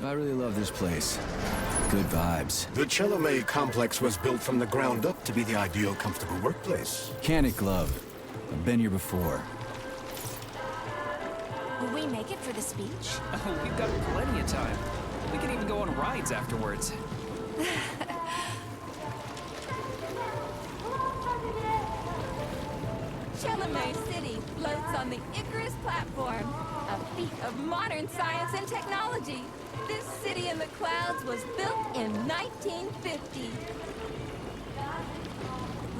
I really love this place. Good vibes. The Chelomey complex was built from the ground up to be the ideal, comfortable workplace. Can it, Glove? I've been here before. Will we make it for the speech? Oh, we've got plenty of time. We can even go on rides afterwards. Chelomey City floats on the Icarus platform, a feat of modern science and technology. This city in the clouds was built in 1950.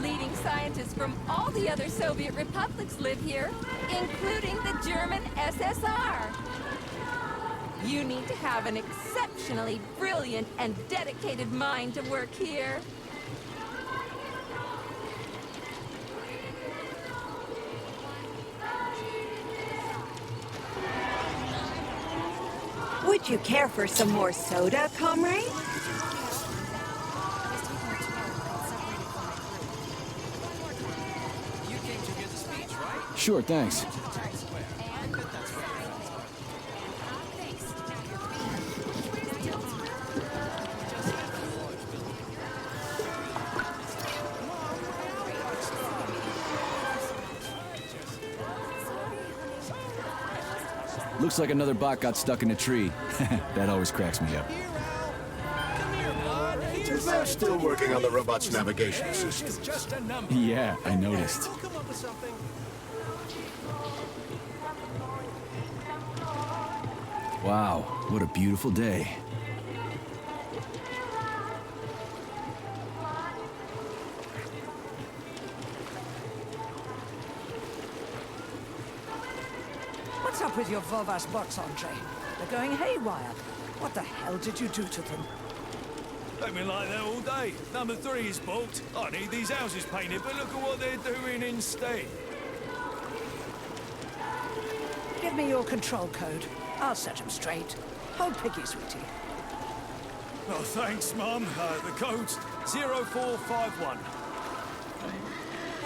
Leading scientists from all the other Soviet republics live here, including the German SSR. You need to have an exceptionally brilliant and dedicated mind to work here. Would you care for some more soda, comrade? You came to hear the speech, right? Sure, thanks. Looks like another bot got stuck in a tree. That always cracks me up. They're still working on the robot's navigation system. Yeah, I noticed. Wow, what a beautiful day. What's up with your Volvas box entree? They're going haywire. What the hell did you do to them? They've been like that all day. Number 3 is booked. I need these houses painted, but look at what they're doing instead. Give me your control code. I'll set them straight. Hold picky, sweetie. Oh, thanks, Mum. The code's 0451.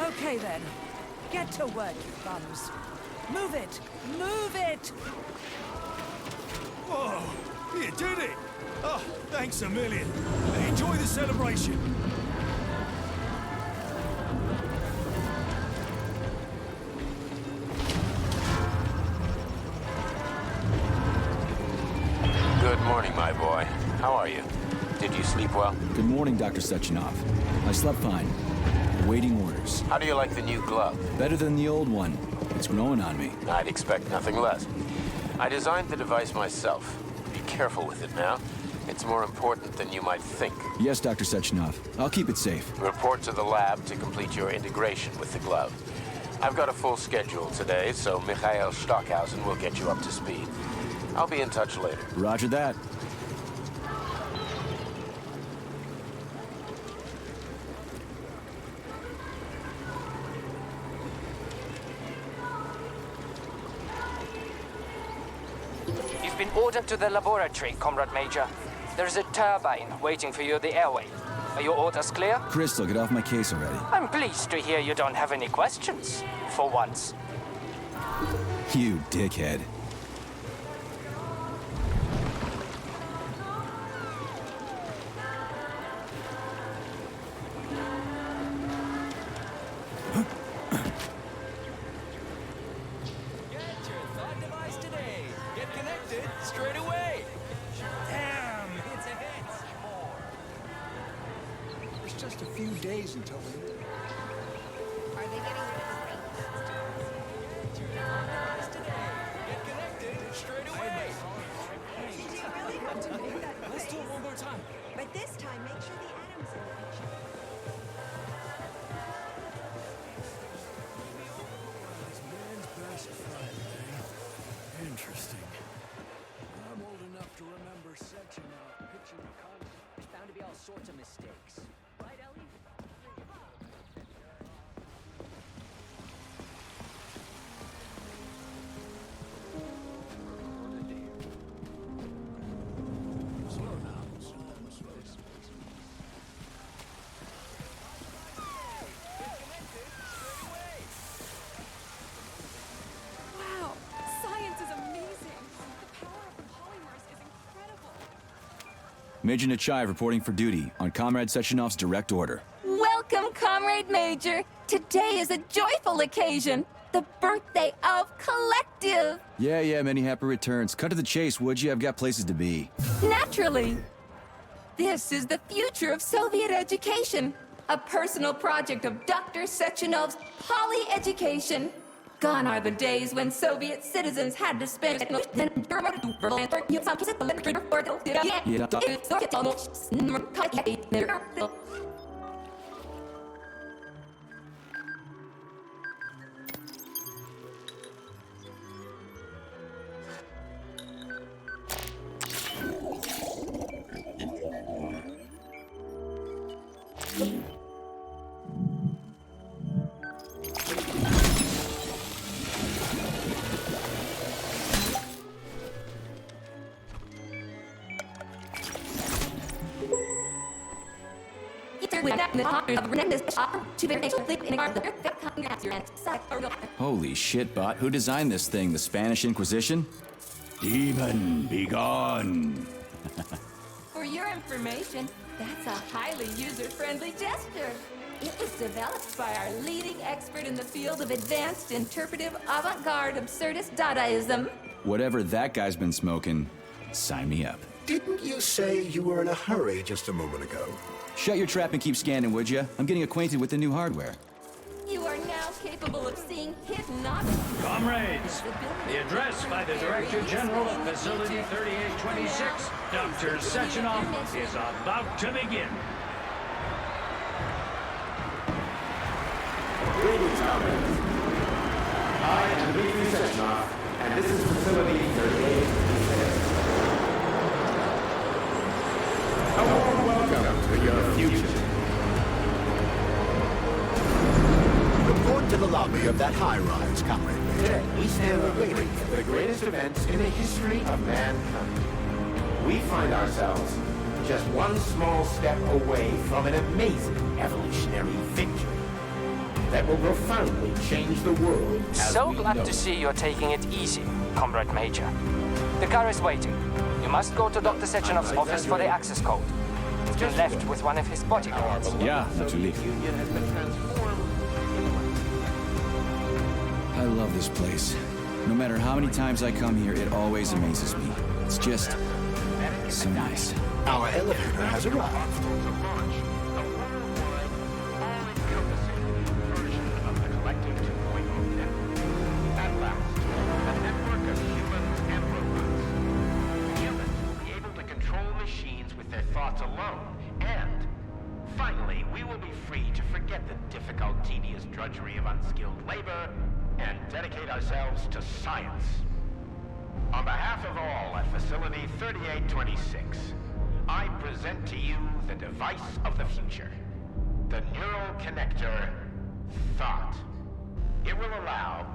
Okay, then. Get to work, you bums. Move it! Move it! Whoa, you did it! Oh, thanks a million. Enjoy the celebration. Good morning, my boy. How are you? Did you sleep well? Good morning, Dr. Sechenov. I slept fine. Awaiting orders. How do you like the new glove? Better than the old one. It's growing on me. I'd expect nothing less. I designed the device myself. Be careful with it now. It's more important than you might think. Yes, Dr. Sechenov. I'll keep it safe. Report to the lab to complete your integration with the glove. I've got a full schedule today, so Mikhail Stockhausen will get you up to speed. I'll be in touch later. Roger that. You've been ordered to the laboratory, Comrade Major. There's a turbine waiting for you at the airway. Are your orders clear? Crystal, get off my case already. I'm pleased to hear you don't have any questions, for once. You dickhead. Just a few days until we... Are they getting rid of the rain? Get connected straight away. Let's do it one more time. But this time, make sure the atoms are in the picture. This man's best friend, eh? Interesting. I'm old enough to remember Sechenov pitching a concept. There's bound to be all sorts of mistakes. Right, Ellie? Slow down. Slow. Wow, science is amazing. The power of the polymers is incredible. Major Nechayev reporting for duty on Comrade Sechenov's direct order. Welcome, Comrade Major. Today is a joyful occasion. The birthday of Collective. Yeah, many happy returns. Cut to the chase, would you? I've got places to be. Naturally. This is the future of Soviet education. A personal project of Dr. Sechenov's poly-education. Gone are the days when Soviet citizens had to spend Holy shit, bot. Who designed this thing? The Spanish Inquisition? Demon, be gone. For your information, that's a highly user-friendly gesture. It was developed by our leading expert in the field of advanced interpretive avant-garde absurdist Dadaism. Whatever that guy's been smoking, sign me up. Didn't you say you were in a hurry just a moment ago? Shut your trap and keep scanning, would you? I'm getting acquainted with the new hardware. You are now capable of seeing hidden objects. Comrades, the address by the Director General of Facility 3826, Dr. Sechenov, is about to begin. Greetings, comrades. I am Dmitry Sechenov, and this is Facility 3826. A warm welcome to your future. Report to the lobby of that high-rise, Comrade Major. Today, we stand waiting for the greatest events in the history of mankind. We find ourselves just one small step away from an amazing evolutionary victory that will profoundly change the world as So we glad know to it. see you're taking it easy, Comrade Major. The car is waiting. You must go to Dr. Sechenov's office for the access code. It's been left with one of his bodyguards. Yeah, Soviet Union has been transformed. I love this place. No matter how many times I come here, it always amazes me. It's just so nice. Our elevator has arrived. Alone. And finally, we will be free to forget the difficult, tedious drudgery of unskilled labor and dedicate ourselves to science. On behalf of all at Facility 3826, I present to you the device of the future, the neural connector, Thought. It will allow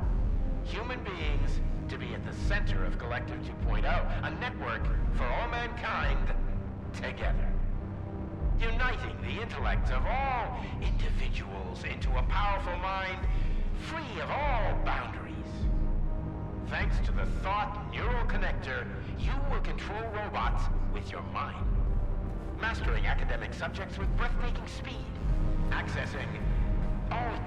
human beings to be at the center of Collective 2.0, a network for all mankind together, uniting the intellects of all individuals into a powerful mind free of all boundaries. Thanks to the Thought Neural Connector, you will control robots with your mind, mastering academic subjects with breathtaking speed, accessing all...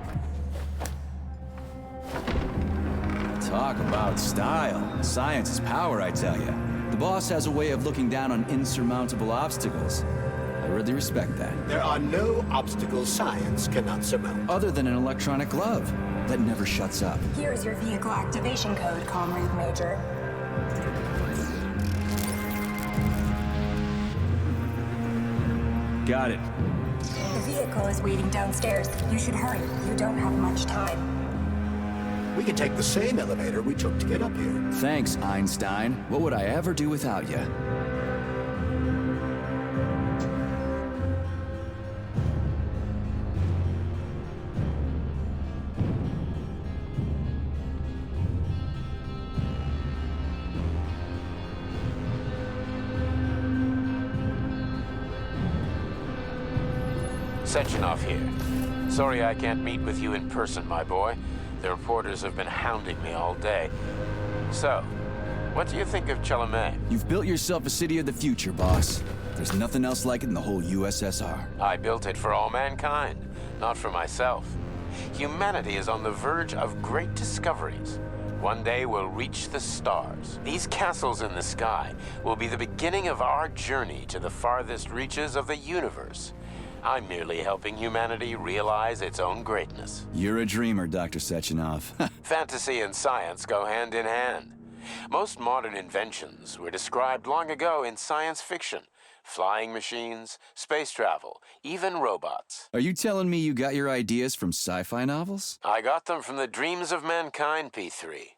Talk about style. Science is power, I tell you. The boss has a way of looking down on insurmountable obstacles. I really respect that. There are no obstacles science cannot surmount. Other than an electronic glove that never shuts up. Here's your vehicle activation code, Comrade Major. Got it. The vehicle is waiting downstairs. You should hurry. You don't have much time. We can take the same elevator we took to get up here. Thanks, Einstein. What would I ever do without you? Sechenov here. Sorry I can't meet with you in person, my boy. The reporters have been hounding me all day. So, what do you think of Chalamet? You've built yourself a city of the future, boss. There's nothing else like it in the whole USSR. I built it for all mankind, not for myself. Humanity is on the verge of great discoveries. One day we'll reach the stars. These castles in the sky will be the beginning of our journey to the farthest reaches of the universe. I'm merely helping humanity realize its own greatness. You're a dreamer, Dr. Sechenov. Fantasy and science go hand in hand. Most modern inventions were described long ago in science fiction. Flying machines, space travel, even robots. Are you telling me you got your ideas from sci-fi novels? I got them from the dreams of mankind, P3.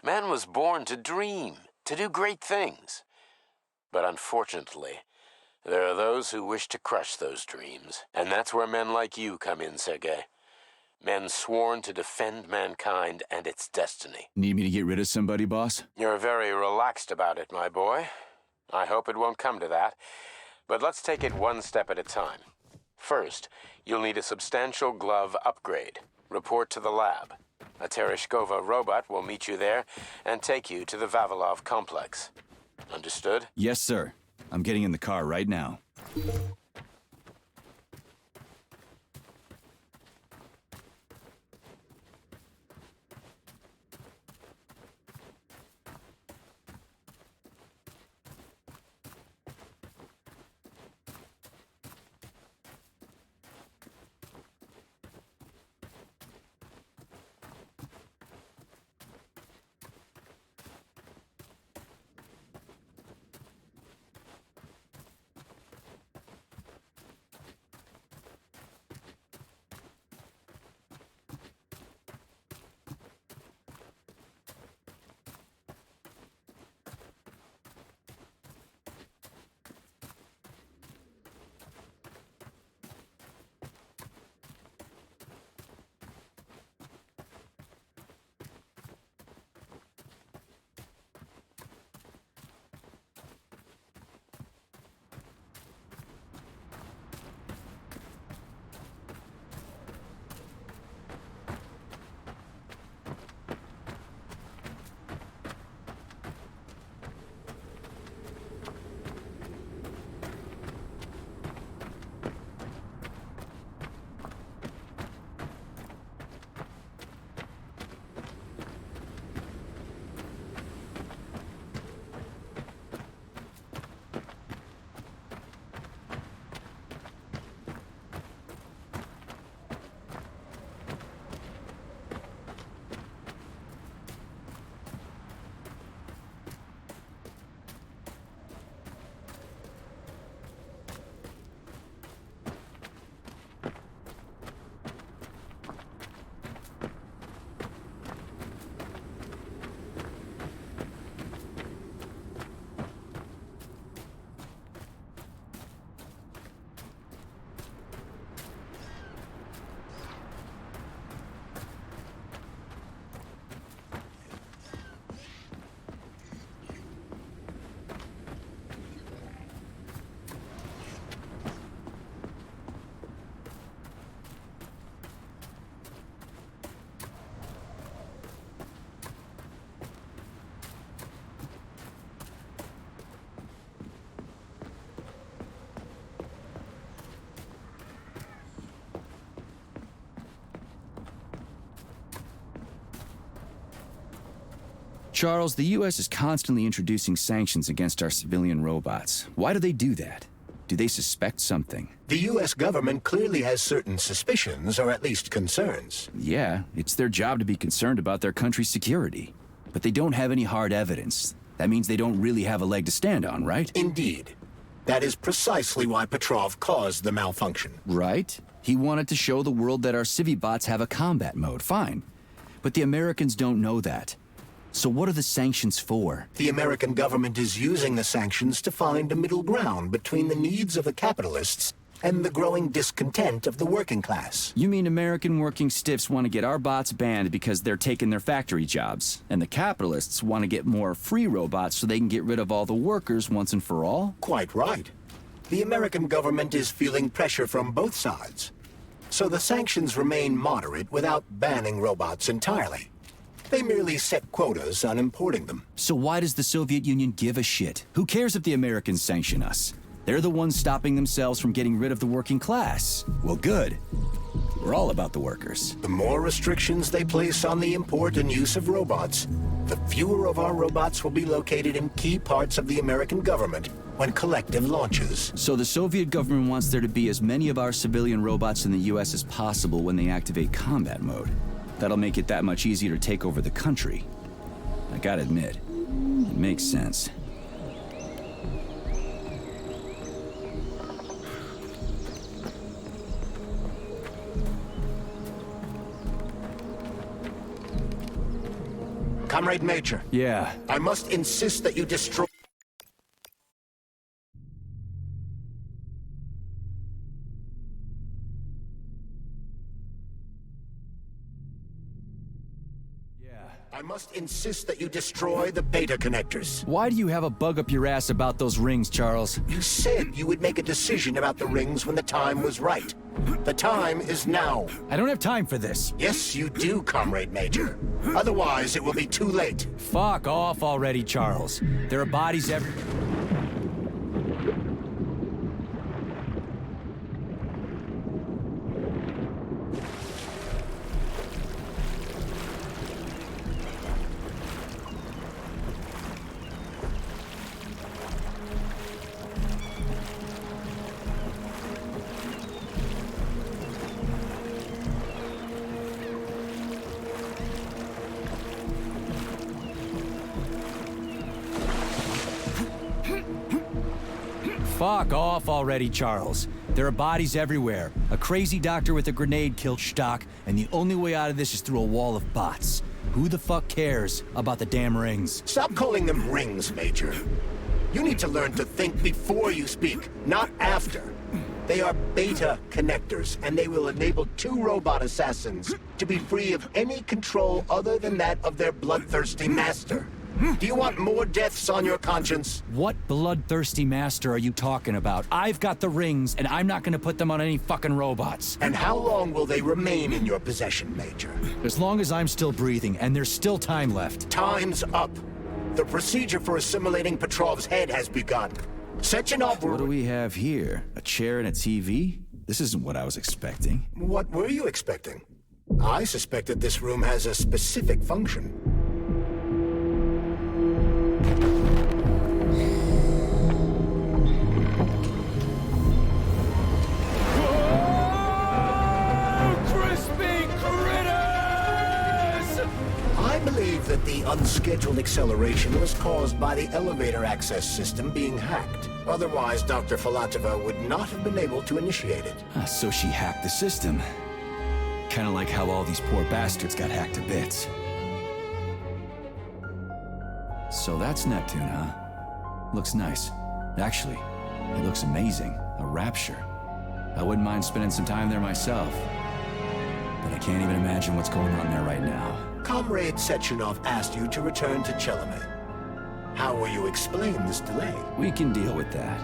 Man was born to dream, to do great things. But unfortunately, there are those who wish to crush those dreams. And that's where men like you come in, Sergei. Men sworn to defend mankind and its destiny. Need me to get rid of somebody, boss? You're very relaxed about it, my boy. I hope it won't come to that. But let's take it one step at a time. First, you'll need a substantial glove upgrade. Report to the lab. A Tereshkova robot will meet you there and take you to the Vavilov complex. Understood? Yes, sir. I'm getting in the car right now. Charles, the U.S. is constantly introducing sanctions against our civilian robots. Why do they do that? Do they suspect something? The U.S. government clearly has certain suspicions, or at least concerns. Yeah, it's their job to be concerned about their country's security. But they don't have any hard evidence. That means they don't really have a leg to stand on, right? Indeed. That is precisely why Petrov caused the malfunction. Right? He wanted to show the world that our Civibots have a combat mode, fine. But the Americans don't know that. So what are the sanctions for? The American government is using the sanctions to find a middle ground between the needs of the capitalists and the growing discontent of the working class. You mean American working stiffs want to get our bots banned because they're taking their factory jobs, and the capitalists want to get more free robots so they can get rid of all the workers once and for all? Quite right. The American government is feeling pressure from both sides. So the sanctions remain moderate without banning robots entirely. They merely set quotas on importing them. So why does the Soviet Union give a shit? Who cares if the Americans sanction us? They're the ones stopping themselves from getting rid of the working class. Well, good. We're all about the workers. The more restrictions they place on the import and use of robots, the fewer of our robots will be located in key parts of the American government when Collective launches. So the Soviet government wants there to be as many of our civilian robots in the US as possible when they activate combat mode. That'll make it that much easier to take over the country. I gotta admit, it makes sense. Comrade Major. Yeah. I must insist that you destroy... I must insist that you destroy the beta connectors. Why do you have a bug up your ass about those rings, Charles? You said you would make a decision about the rings when the time was right. The time is now. I don't have time for this. Yes, you do, Comrade Major. Otherwise, it will be too late. Fuck off already, Charles. There are bodies every... Fuck off already, Charles. There are bodies everywhere. A crazy doctor with a grenade killed Stock, and the only way out of this is through a wall of bots. Who the fuck cares about the damn rings? Stop calling them rings, Major. You need to learn to think before you speak, not after. They are beta connectors, and they will enable 2 robot assassins to be free of any control other than that of their bloodthirsty master. Do you want more deaths on your conscience? What bloodthirsty master are you talking about? I've got the rings, and I'm not gonna put them on any fucking robots. And how long will they remain in your possession, Major? As long as I'm still breathing, and there's still time left. Time's up. The procedure for assimilating Petrov's head has begun. Sechenov... What do we have here? A chair and a TV? This isn't what I was expecting. What were you expecting? I suspected this room has a specific function. I believe that the unscheduled acceleration was caused by the elevator access system being hacked. Otherwise, Dr. Filatova would not have been able to initiate it. So she hacked the system. Kinda like how all these poor bastards got hacked to bits. So that's Neptune, huh? Looks nice. Actually, it looks amazing. A rapture. I wouldn't mind spending some time there myself. But I can't even imagine what's going on there right now. Comrade Sechenov asked you to return to Chelome. How will you explain this delay? We can deal with that.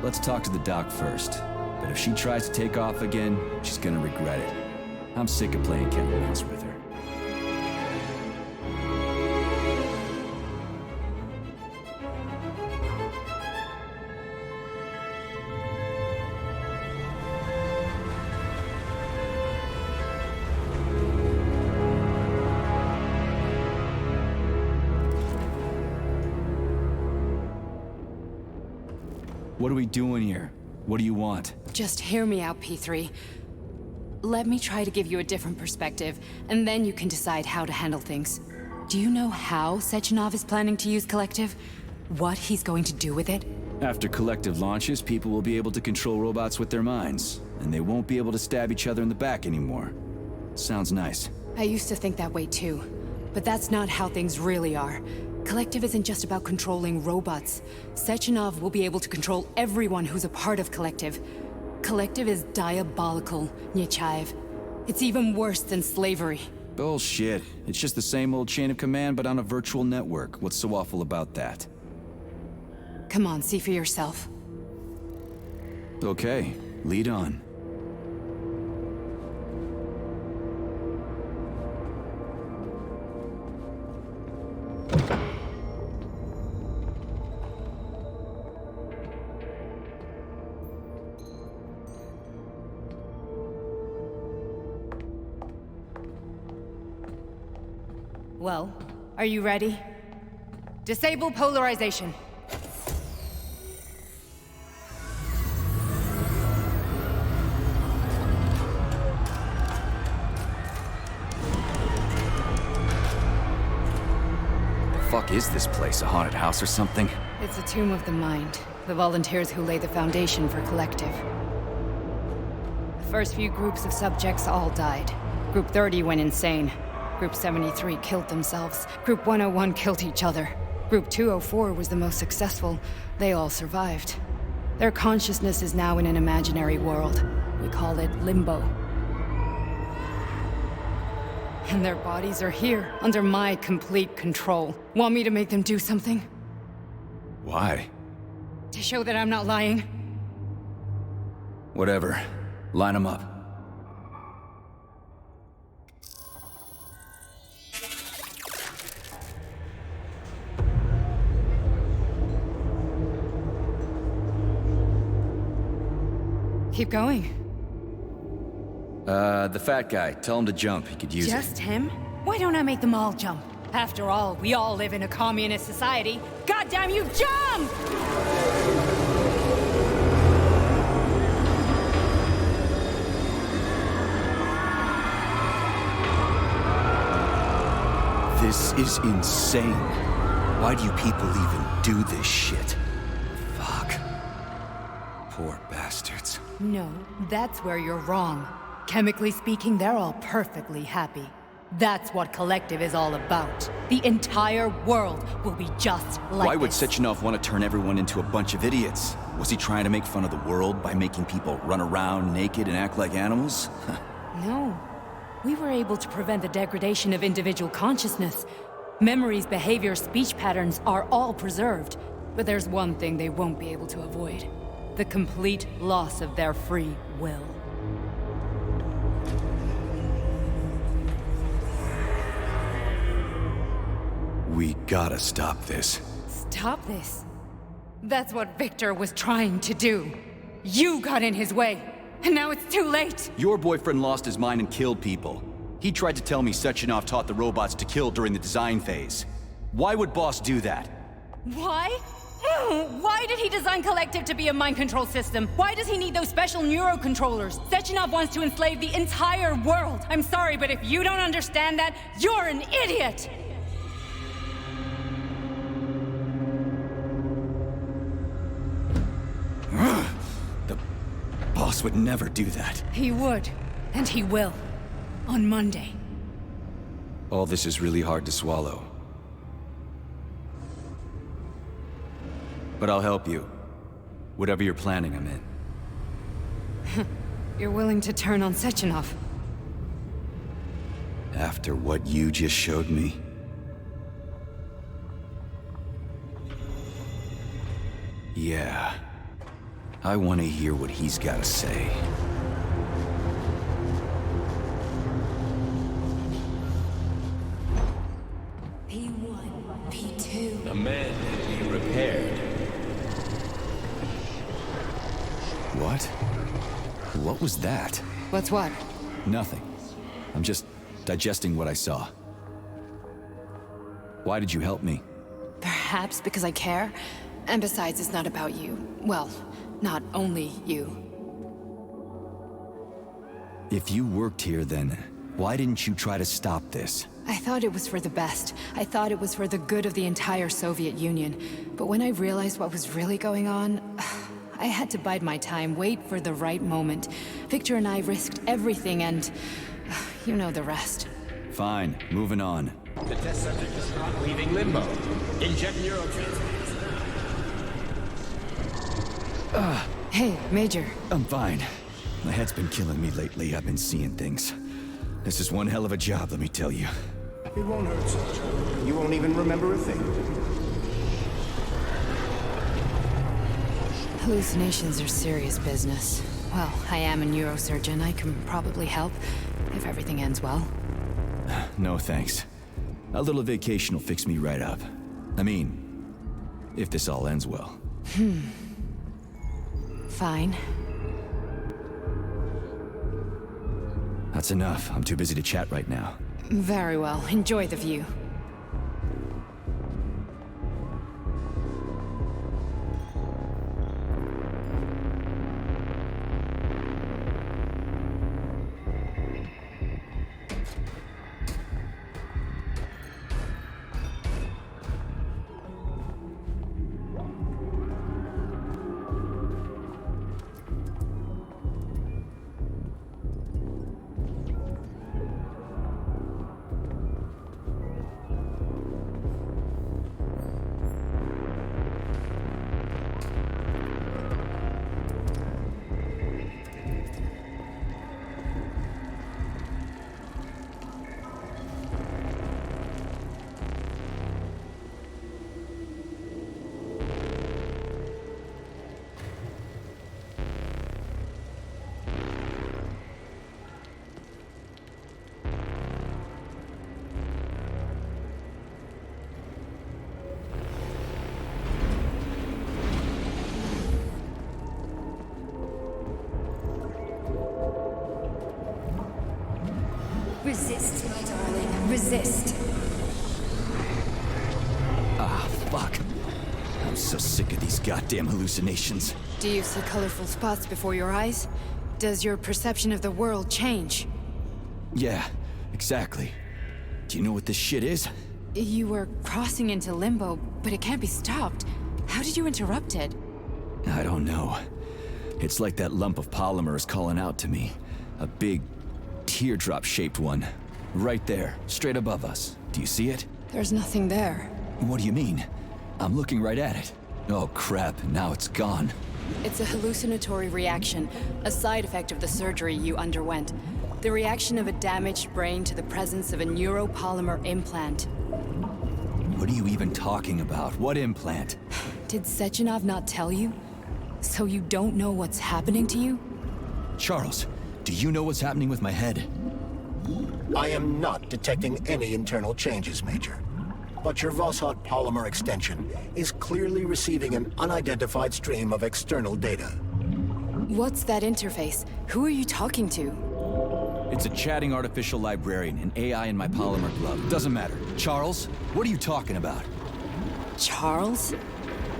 Let's talk to the doc first. But if she tries to take off again, she's gonna regret it. I'm sick of playing cat and mouse with her. What are we doing here? What do you want? Just hear me out, P3. Let me try to give you a different perspective, and then you can decide how to handle things. Do you know how Sechenov is planning to use Collective? What he's going to do with it? After Collective launches, people will be able to control robots with their minds, and they won't be able to stab each other in the back anymore. Sounds nice. I used to think that way too, but that's not how things really are. Collective isn't just about controlling robots. Sechenov will be able to control everyone who's a part of Collective. Collective is diabolical, Nechayev. It's even worse than slavery. Bullshit. It's just the same old chain of command, but on a virtual network. What's so awful about that? Come on, see for yourself. Okay, lead on. Well, are you ready? Disable polarization. Fuck is this place? A haunted house or something? It's a tomb of the mind. The volunteers who lay the foundation for Collective. The first few groups of subjects all died. Group 30 went insane. Group 73 killed themselves. Group 101 killed each other. Group 204 was the most successful. They all survived. Their consciousness is now in an imaginary world. We call it Limbo. And their bodies are here, under my complete control. Want me to make them do something? Why? To show that I'm not lying? Whatever. Line them up. Keep going. The fat guy. Tell him to jump. He could use it. Just him? Why don't I make them all jump? After all, we all live in a communist society. Goddamn you, jump! This is insane. Why do you people even do this shit? Fuck. Poor bastards. No, that's where you're wrong. Chemically speaking, they're all perfectly happy. That's what Collective is all about. The entire world will be just like Why would this. Sechenov want to turn everyone into a bunch of idiots? Was he trying to make fun of the world by making people run around naked and act like animals? No. We were able to prevent the degradation of individual consciousness. Memories, behavior, speech patterns are all preserved. But there's one thing they won't be able to avoid. The complete loss of their free will. We gotta stop this. Stop this. That's what Victor was trying to do. You got in his way, and now it's too late. Your boyfriend lost his mind and killed people. He tried to tell me Sechenov taught the robots to kill during the design phase. Why would Boss do that? Why? Why did he design Collective to be a mind control system? Why does he need those special neurocontrollers? Sechenov wants to enslave the entire world. I'm sorry, but if you don't understand that, you're an idiot! The boss would never do that. He would, and he will. On Monday. All this is really hard to swallow. But I'll help you. Whatever you're planning, I'm in. You're willing to turn on Sechenov? After what you just showed me? Yeah. I want to hear what he's got to say. P1, P2. The man can be repaired. What? What was that? What's what? Nothing. I'm just digesting what I saw. Why did you help me? Perhaps because I care. And besides, it's not about you. Well, not only you. If you worked here, then why didn't you try to stop this? I thought it was for the best. I thought it was for the good of the entire Soviet Union. But when I realized what was really going on, I had to bide my time, wait for the right moment. Victor and I risked everything and... you know the rest. Fine, moving on. The test subject is not leaving limbo. Inject neurotransmitters now. Hey, Major. I'm fine. My head's been killing me lately. I've been seeing things. This is one hell of a job, let me tell you. It won't hurt, Sergeant. You won't even remember a thing. Hallucinations are serious business. Well, I am a neurosurgeon. I can probably help, if everything ends well. No thanks. A little vacation will fix me right up. I mean, if this all ends well. Fine. That's enough. I'm too busy to chat right now. Very well. Enjoy the view. Resist, my darling. Resist. Ah, fuck. I'm so sick of these goddamn hallucinations. Do you see colorful spots before your eyes? Does your perception of the world change? Yeah, exactly. Do you know what this shit is? You were crossing into limbo, but it can't be stopped. How did you interrupt it? I don't know. It's like that lump of polymer is calling out to me. A big, teardrop-shaped one. Right there, straight above us. Do you see it? There's nothing there. What do you mean? I'm looking right at it. Oh crap, now it's gone. It's a hallucinatory reaction, a side effect of the surgery you underwent. The reaction of a damaged brain to the presence of a neuropolymer implant. What are you even talking about? What implant? Did Sechenov not tell you? So you don't know what's happening to you? Charles, do you know what's happening with my head? I am not detecting any internal changes, Major. But your Voskhod polymer extension is clearly receiving an unidentified stream of external data. What's that interface? Who are you talking to? It's a chatting artificial librarian, an AI in my polymer glove. Doesn't matter. Charles, what are you talking about? Charles?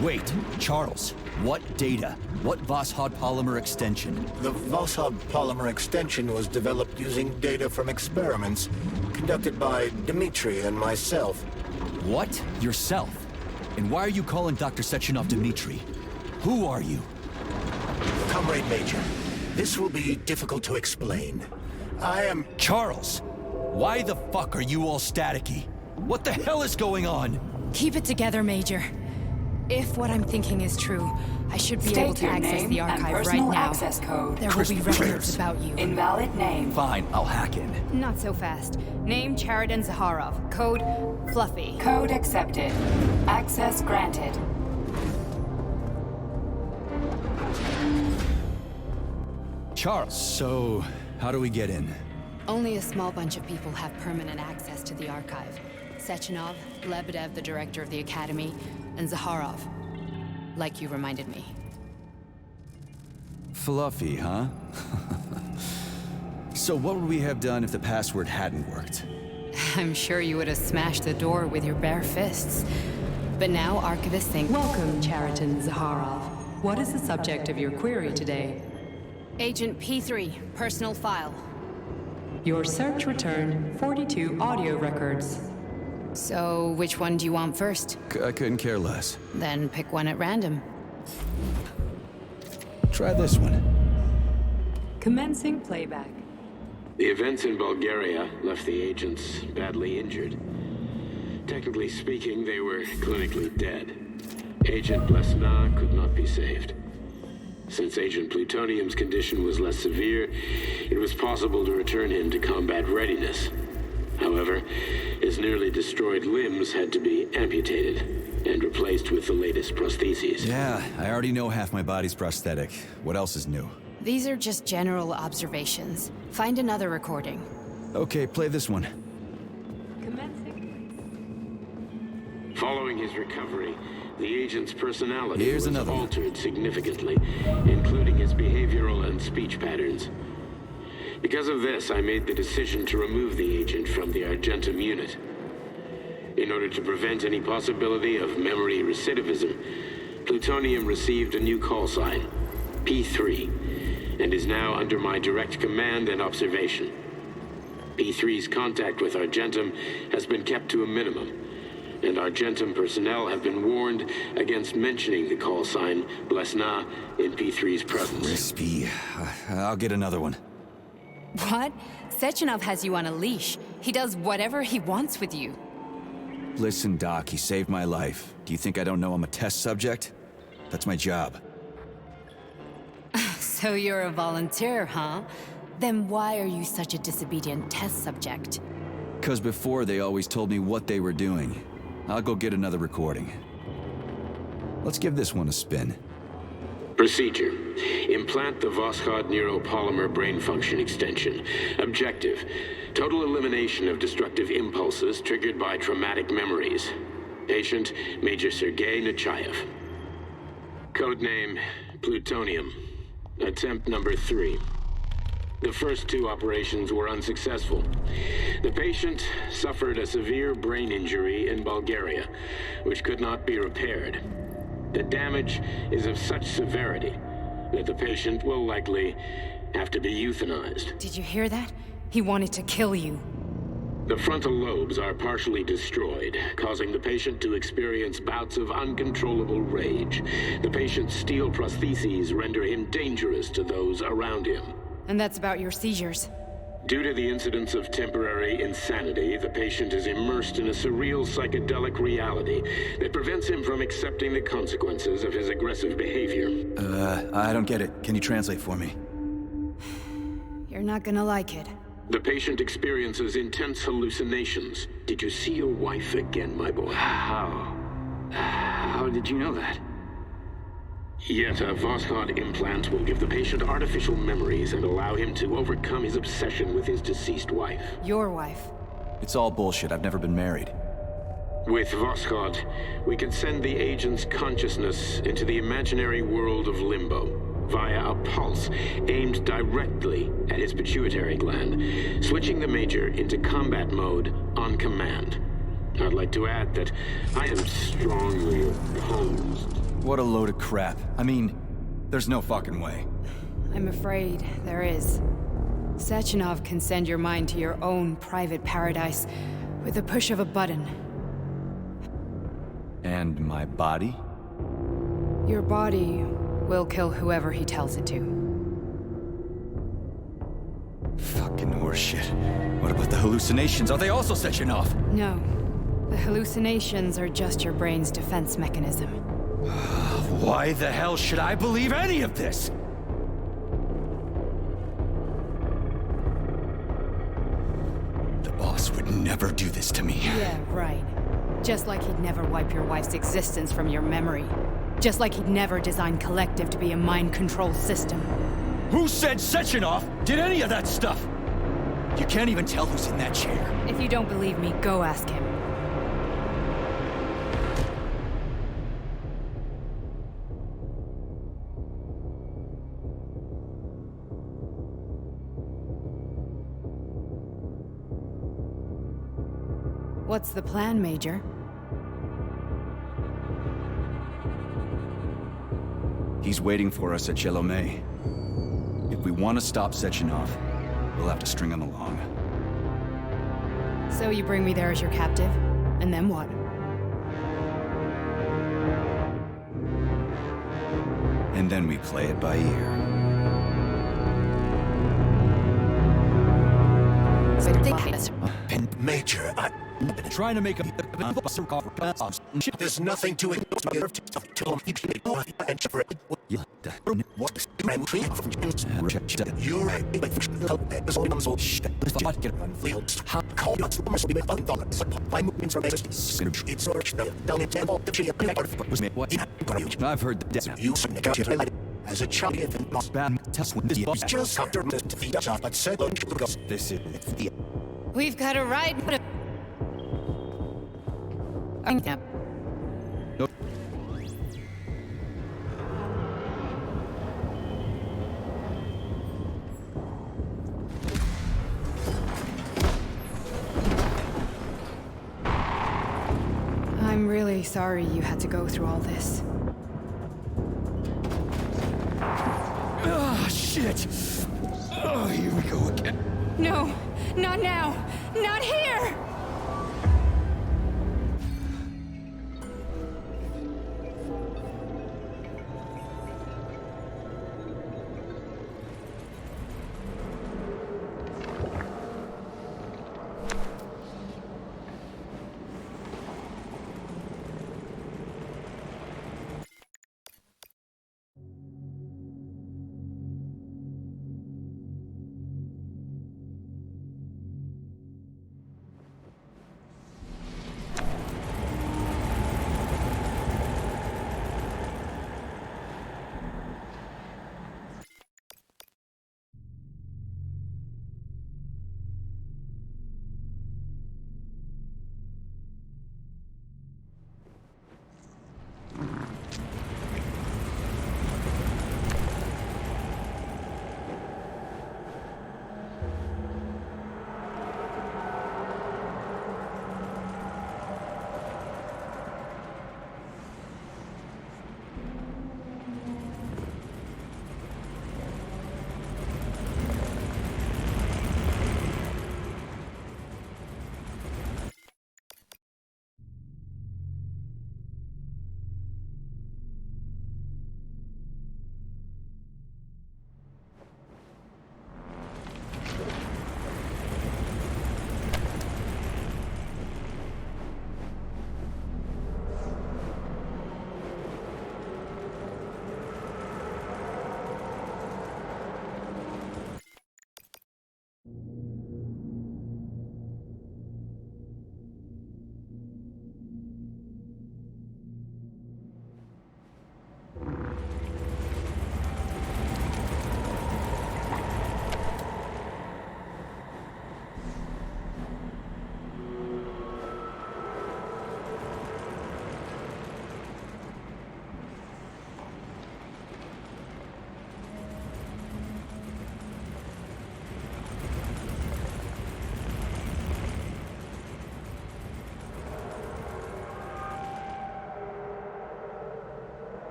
Wait, Charles, what data? What Voskhod polymer extension? The Voskhod polymer extension was developed using data from experiments conducted by Dmitri and myself. What? Yourself? And why are you calling Dr. Sechenov Dmitri? Who are you? Comrade Major, this will be difficult to explain. I am... Charles! Why the fuck are you all staticky? What the hell is going on? Keep it together, Major. If what I'm thinking is true, I should be able to access the archive right now. Access code. There will be records about you. Invalid name. Fine, I'll hack in. Not so fast. Name Chariton Zaharov. Code Fluffy. Code accepted. Access granted. Charles, so how do we get in? Only a small bunch of people have permanent access to the archive. Sechenov, Lebedev, the director of the Academy, and Zaharov. Like you reminded me. Fluffy, huh? So what would we have done if the password hadn't worked? I'm sure you would have smashed the door with your bare fists. But now archivists think... Welcome, Chariton Zaharov. What is the subject of your query today? Agent P3, personal file. Your search returned 42 audio records. So, which one do you want first? I couldn't care less. Then pick one at random. Try this one. Commencing playback. The events in Bulgaria left the agents badly injured. Technically speaking, they were clinically dead. Agent Blesna could not be saved. Since Agent Plutonium's condition was less severe, it was possible to return him to combat readiness. However, his nearly destroyed limbs had to be amputated and replaced with the latest prostheses. Yeah, I already know half my body's prosthetic. What else is new? These are just general observations. Find another recording. Okay, play this one. Following his recovery, the agent's personality Here's was another one. altered significantly, including his behavioral and speech patterns. Because of this, I made the decision to remove the agent from the Argentum unit. In order to prevent any possibility of memory recidivism, Plutonium received a new call sign, P3, and is now under my direct command and observation. P3's contact with Argentum has been kept to a minimum, and Argentum personnel have been warned against mentioning the call sign Blesna in P3's presence. Crispy. I'll get another one. What? Sechenov has you on a leash. He does whatever he wants with you. Listen, Doc, he saved my life. Do you think I don't know I'm a test subject? That's my job. So you're a volunteer, huh? Then why are you such a disobedient test subject? 'Cause before they always told me what they were doing. I'll go get another recording. Let's give this one a spin. Procedure. Implant the Voskhod neuropolymer brain function extension. Objective. Total elimination of destructive impulses triggered by traumatic memories. Patient, Major Sergei Nechayev. Codename, Plutonium. Attempt number 3. The first two operations were unsuccessful. The patient suffered a severe brain injury in Bulgaria, which could not be repaired. The damage is of such severity that the patient will likely have to be euthanized. Did you hear that? He wanted to kill you. The frontal lobes are partially destroyed, causing the patient to experience bouts of uncontrollable rage. The patient's steel prostheses render him dangerous to those around him. And that's about your seizures. Due to the incidence of temporary insanity, the patient is immersed in a surreal psychedelic reality that prevents him from accepting the consequences of his aggressive behavior. I don't get it. Can you translate for me? You're not gonna like it. The patient experiences intense hallucinations. Did you see your wife again, my boy? How did you know that? Yet a Voskhod implant will give the patient artificial memories and allow him to overcome his obsession with his deceased wife. Your wife. It's all bullshit. I've never been married. With Voskhod, we can send the agent's consciousness into the imaginary world of limbo via a pulse aimed directly at his pituitary gland, switching the Major into combat mode on command. I'd like to add that I am strongly opposed. What a load of crap. I mean, there's no fucking way. I'm afraid there is. Sechenov can send your mind to your own private paradise with the push of a button. And my body? Your body will kill whoever he tells it to. Fucking horseshit. What about the hallucinations? Are they also Sechenov? No. The hallucinations are just your brain's defense mechanism. Why the hell should I believe any of this? The boss would never do this to me. Yeah, right. Just like he'd never wipe your wife's existence from your memory. Just like he'd never design Collective to be a mind control system. Who said Sechenov did any of that stuff? You can't even tell who's in that chair. If you don't believe me, go ask him. What's the plan, Major? He's waiting for us at Chelomey. If we want to stop Sechenov, we'll have to string him along. So you bring me there as your captive, and then what? And then we play it by ear. Major, Trying to make a... There's nothing to it. I've heard that. You as a child, just after this is the. We've got a ride. I'm really sorry you had to go through all this. Ah, shit! Oh, here we go again. No, not now! Not here!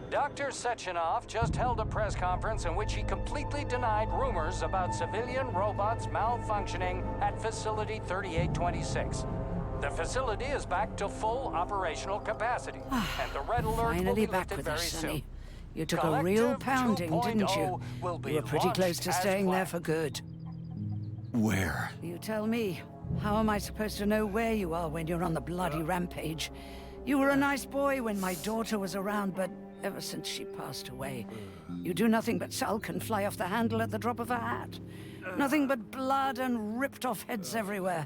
Dr. Sechenov just held a press conference in which he completely denied rumors about civilian robots malfunctioning at Facility 3826. The facility is back to full operational capacity, and the red alert will Finally be back lifted with very us, soon. Sonny. You took a real pounding, didn't you? You were pretty close to staying there for good. Where? You tell me. How am I supposed to know where you are when you're on the bloody rampage? You were a nice boy when my daughter was around, but ever since she passed away, you do nothing but sulk and fly off the handle at the drop of a hat. Nothing but blood and ripped off heads everywhere.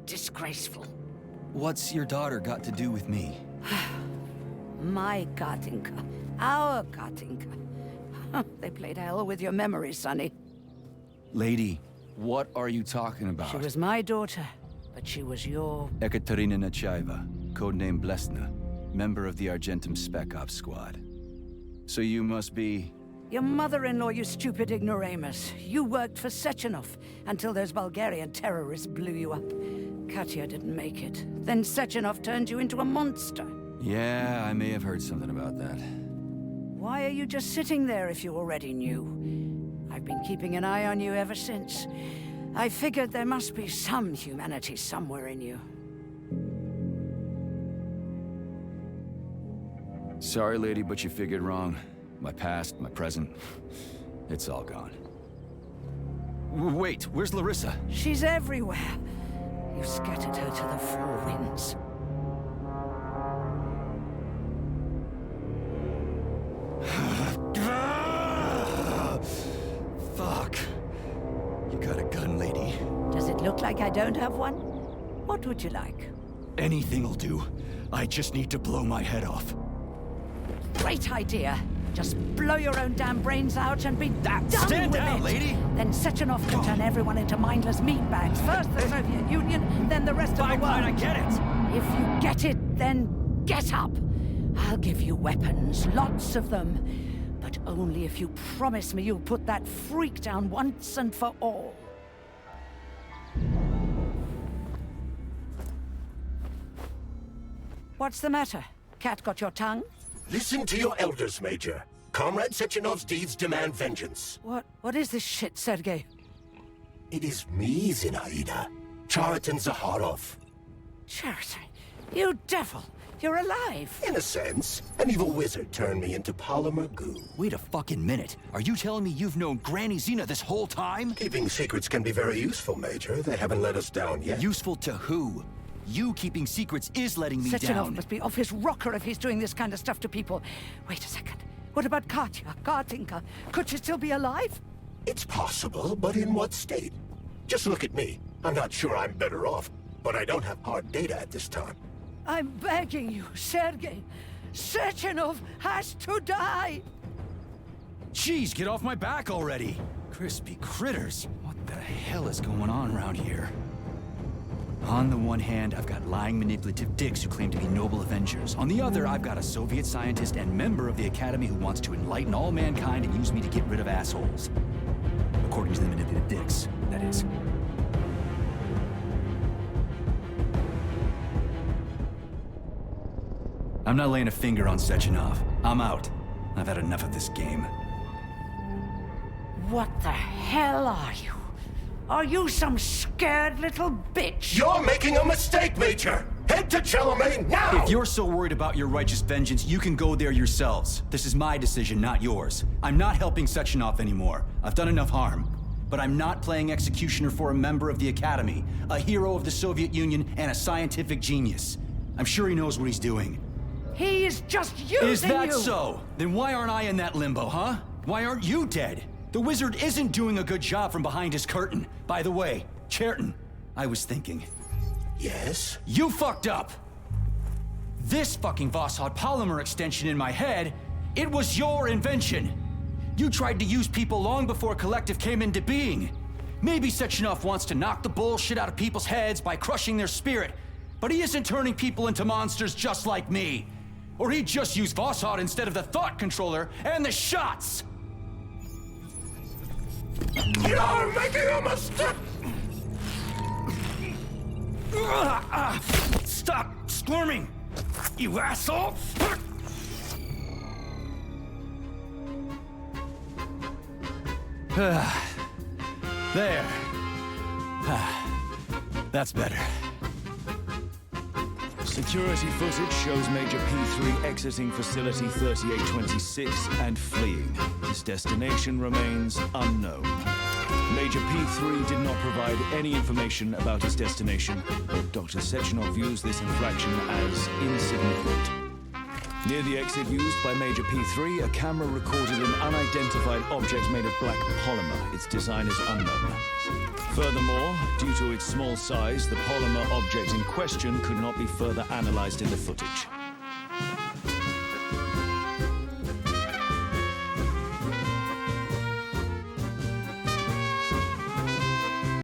Disgraceful. What's your daughter got to do with me? My Katinka. Our Katinka. They played hell with your memory, Sonny. Lady, what are you talking about? She was my daughter, but she was your... Ekaterina Nechaeva, codename Blesna, member of the Argentum Spec Ops squad. So you must be... Your mother-in-law, you stupid ignoramus. You worked for Sechenov until those Bulgarian terrorists blew you up. Katya didn't make it. Then Sechenov turned you into a monster. Yeah, I may have heard something about that. Why are you just sitting there if you already knew? I've been keeping an eye on you ever since. I figured there must be some humanity somewhere in you. Sorry, lady, but you figured wrong. My past, my present, it's all gone. Wait, where's Larissa? She's everywhere. You scattered her to the four winds. Fuck. You got a gun, lady. Does it look like I don't have one? What would you like? Anything'll do. I just need to blow my head off. Great idea. Just blow your own damn brains out and be done Stand with down, it. lady! Then Sechenov can turn everyone into mindless meatbags. First the Soviet Union, then the rest of the world. Fine, I get it. If you get it, then get up. I'll give you weapons, lots of them. But only if you promise me you'll put that freak down once and for all. What's the matter? Cat got your tongue? Listen to your elders, Major. Comrade Sechenov's deeds demand vengeance. What is this shit, Sergei? It is me, Zinaida. Chariton Zaharov. Chariton, you devil! You're alive! In a sense, an evil wizard turned me into polymer goo. Wait a fucking minute. Are you telling me you've known Granny Zena this whole time? Keeping secrets can be very useful, Major. They haven't let us down yet. Useful to who? You keeping secrets is letting me Sechenov down. must be off his rocker if he's doing this kind of stuff to people. Wait a second. What about Katya, Katinka? Could she still be alive? It's possible, but in what state? Just look at me. I'm not sure I'm better off, but I don't have hard data at this time. I'm begging you, Sergei. Sechenov has to die! Jeez, get off my back already! Crispy critters. What the hell is going on around here? On the one hand, I've got lying, manipulative dicks who claim to be noble avengers. On the other, I've got a Soviet scientist and member of the Academy who wants to enlighten all mankind and use me to get rid of assholes. According to the manipulative dicks, that is. I'm not laying a finger on Sechenov. I'm out. I've had enough of this game. What the hell are you? Are you some scared little bitch? You're making a mistake, Major! Head to Chelomey now! If you're so worried about your righteous vengeance, you can go there yourselves. This is my decision, not yours. I'm not helping Sechenov anymore. I've done enough harm. But I'm not playing executioner for a member of the Academy, a hero of the Soviet Union, and a scientific genius. I'm sure he knows what he's doing. He is just using you! Is that so? Then why aren't I in that limbo, huh? Why aren't you dead? The wizard isn't doing a good job from behind his curtain. By the way, Cherton, I was thinking. Yes? You fucked up! This fucking Voskhod polymer extension in my head, it was your invention! You tried to use people long before Collective came into being. Maybe Sechenov wants to knock the bullshit out of people's heads by crushing their spirit, but he isn't turning people into monsters just like me. Or he'd just use Voskhod instead of the thought controller and the shots! You're making a mistake! Stop squirming, you asshole! There. That's better. Security footage shows Major P3 exiting Facility 3826 and fleeing. His destination remains unknown. Major P3 did not provide any information about his destination, but Dr. Sechenov views this infraction as insignificant. Near the exit used by Major P3, a camera recorded an unidentified object made of black polymer. Its design is unknown. Furthermore, due to its small size, the polymer object in question could not be further analyzed in the footage.